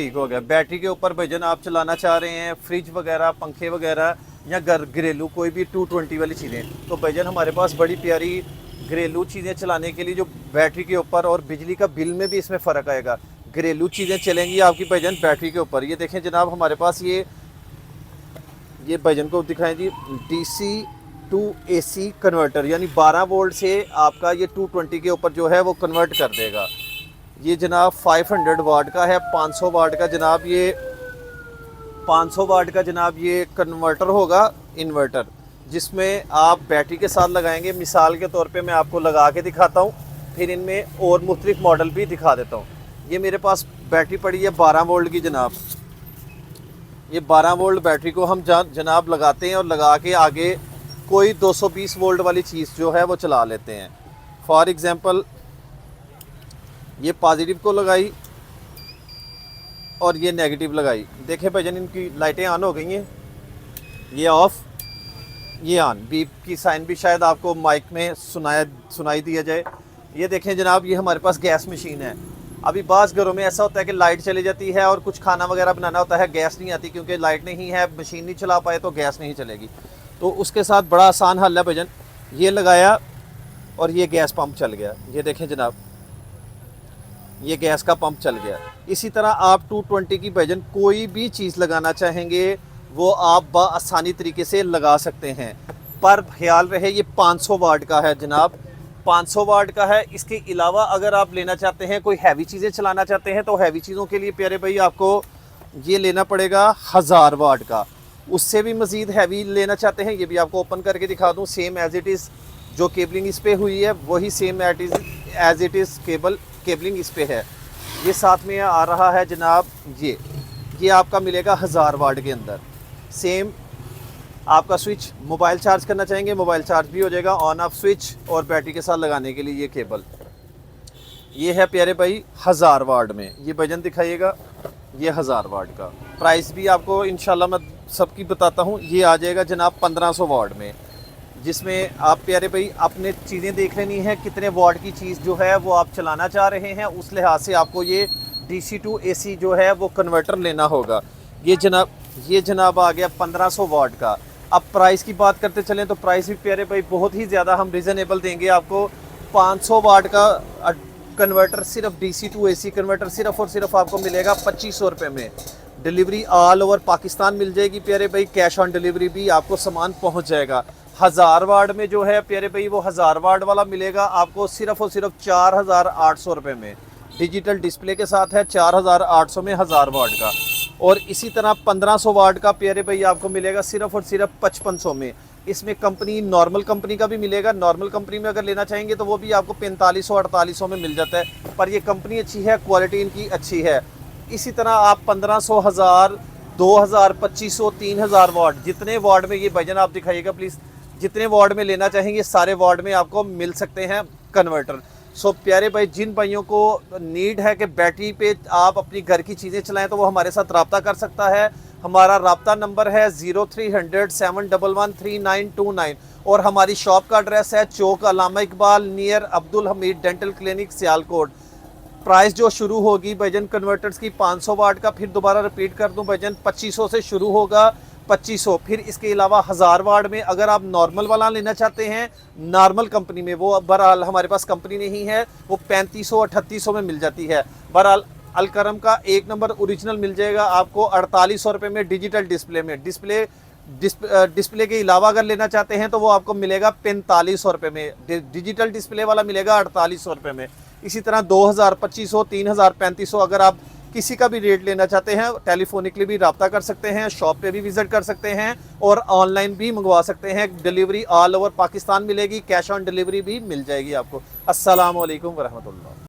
ठीक हो गया। बैटरी के ऊपर भाईजान आप चलाना चाह रहे हैं फ्रिज वगैरह, पंखे वगैरह या घरेलू कोई भी 220 वाली चीज़ें, तो भाईजान हमारे पास बड़ी प्यारी घरेलू चीज़ें चलाने के लिए जो बैटरी के ऊपर और बिजली का बिल में भी इसमें फ़र्क आएगा। घरेलू चीज़ें चलेंगी आपकी भाईजान बैटरी के ऊपर। ये देखें जनाब, हमारे पास ये भाईजान को दिखाएं जी, DC टू AC कन्वर्टर, यानी 12 वोल्ट से आपका ये 220 के ऊपर जो है वो कन्वर्ट कर देगा। ये जनाब 500 वाट का है, 500 वाट का जनाब, ये 500 वाट का जनाब ये कन्वर्टर होगा, इन्वर्टर, जिसमें आप बैटरी के साथ लगाएंगे। मिसाल के तौर पे मैं आपको लगा के दिखाता हूँ, फिर इनमें और मुख्तलिफ मॉडल भी दिखा देता हूँ। ये मेरे पास बैटरी पड़ी है 12 वोल्ट की जनाब। ये 12 वोल्ट बैटरी को हम जनाब लगाते हैं और लगा के आगे कोई 220 वोल्ट वाली चीज़ जो है वो चला लेते हैं। फॉर एग्ज़ाम्पल ये पॉजिटिव को लगाई और ये नेगेटिव लगाई। देखें भाईजान, इनकी लाइटें ऑन हो गई हैं, ये ऑफ, ये ऑन। बीप की साइन भी शायद आपको माइक में सुनाई दिया जाए। ये देखें जनाब, ये हमारे पास गैस मशीन है। अभी बाज़ घरों में ऐसा होता है कि लाइट चली जाती है और कुछ खाना वगैरह बनाना होता है, गैस नहीं आती क्योंकि लाइट नहीं है, मशीन नहीं चला पाए तो गैस नहीं चलेगी। तो उसके साथ बड़ा आसान हल है भाईजान, ये लगाया और ये गैस पंप चल गया। ये देखें जनाब, ये गैस का पंप चल गया। इसी तरह आप 220 की भाईजान कोई भी चीज़ लगाना चाहेंगे वो आप बआसानी तरीके से लगा सकते हैं, पर ख्याल रहे ये 500 वाट का है जनाब, 500 वाट का है। इसके अलावा अगर आप लेना चाहते हैं, कोई हैवी चीज़ें चलाना चाहते हैं, तो हैवी चीज़ों के लिए प्यारे भाई आपको ये लेना पड़ेगा 1000 वाट का। उससे भी मज़ीद हैवी लेना चाहते हैं, ये भी आपको ओपन करके दिखा दूँ, सेम एज़ इट इज़ जो केबलिंग इस पर हुई है वही same as it is cabling इस पे है। ये साथ में आ रहा है जनाब, ये आपका मिलेगा 1000 वाट के अंदर। सेम आपका स्विच, मोबाइल चार्ज करना चाहेंगे मोबाइल चार्ज भी हो जाएगा, ऑन ऑफ स्विच, और बैटरी के साथ लगाने के लिए ये केबल। ये है प्यारे भाई 1000 वाट में। ये वजन दिखाइएगा, ये 1000 वाट का। प्राइस भी आपको इंशाल्लाह मैं सबकी बताता हूँ। ये आ जाएगा जनाब 1500 वाट में, जिसमें आप प्यारे भाई अपने चीज़ें देख लेनी है, कितने वाट की चीज़ जो है वो आप चलाना चाह रहे हैं, उस लिहाज से आपको ये DC टू AC जो है वो कन्वर्टर लेना होगा। ये जनाब आ गया 1500 वाट का। अब प्राइस की बात करते चलें तो प्राइस भी प्यारे भाई बहुत ही ज़्यादा हम रिजनेबल देंगे आपको। 500 वाट का कन्वर्टर, सिर्फ DC टू AC कन्वर्टर सिर्फ और सिर्फ आपको मिलेगा 2500 रुपये में। डिलीवरी ऑल ओवर पाकिस्तान मिल जाएगी प्यारे भाई, कैश ऑन डिलीवरी भी आपको सामान पहुंच जाएगा। 1000 वाट में जो है प्यारे भाई वो 1000 वाट वाला मिलेगा आपको सिर्फ और सिर्फ 4800 रुपये में। डिजिटल डिस्प्ले के साथ है 4800 में 1000 वाट का। और इसी तरह 1500 वाट का प्यारे भाई आपको मिलेगा सिर्फ और सिर्फ 5500 में। इसमें कंपनी नॉर्मल कंपनी का भी मिलेगा, नॉर्मल कंपनी में अगर लेना चाहेंगे तो वो भी आपको 4500-4800 में मिल जाता है, पर ये कंपनी अच्छी है, क्वालिटी इनकी अच्छी है। इसी तरह आप 1500, 1000, 2000, 2500, 3000 वाट, जितने वाट में ये वजन आप दिखाइएगा प्लीज़, जितने वाट में लेना चाहेंगे सारे वाट में आपको मिल सकते हैं कन्वर्टर। सो प्यारे भाई, जिन भाइयों को नीड है कि बैटरी पे आप अपनी घर की चीज़ें चलाएं तो वो हमारे साथ रब्ता कर सकता है। हमारा रब्ता नंबर है 0300 711 3929 और हमारी शॉप का एड्रेस है Chowk Allama Iqbal near Abdul Hameed dental clinic Sialkot. Price जो शुरू होगी भाईजान कन्वर्टर्स की 500 वाट का, फिर दोबारा रिपीट कर दूं भाईजान, 2500 से शुरू होगा, 2500। फिर इसके अलावा 1000 वाट में अगर आप नॉर्मल वाला लेना चाहते हैं नॉर्मल कंपनी में, वो बहरहाल हमारे पास कंपनी नहीं है, वो 3500, 3800 में मिल जाती है। बहरहाल अलकरम का 1 नंबर ओरिजिनल मिल जाएगा आपको 4800 रुपये में डिजिटल डिस्प्ले में। डिस्प्ले के अलावा अगर लेना चाहते हैं तो वो आपको मिलेगा 4500 रुपये में। डिजिटल डिस्प्ले वाला मिलेगा 4800 रुपये में। इसी तरह 2000, 2500, 3000, 3500 अगर आप किसी का भी रेट लेना चाहते हैं टेलीफोनिकली भी रब्ता कर सकते हैं, शॉप पे भी विजिट कर सकते हैं और ऑनलाइन भी मंगवा सकते हैं। डिलीवरी ऑल ओवर पाकिस्तान मिलेगी, कैश ऑन डिलीवरी भी मिल जाएगी आपको। अस्सलाम वालेकुम वरहमतुल्लाह।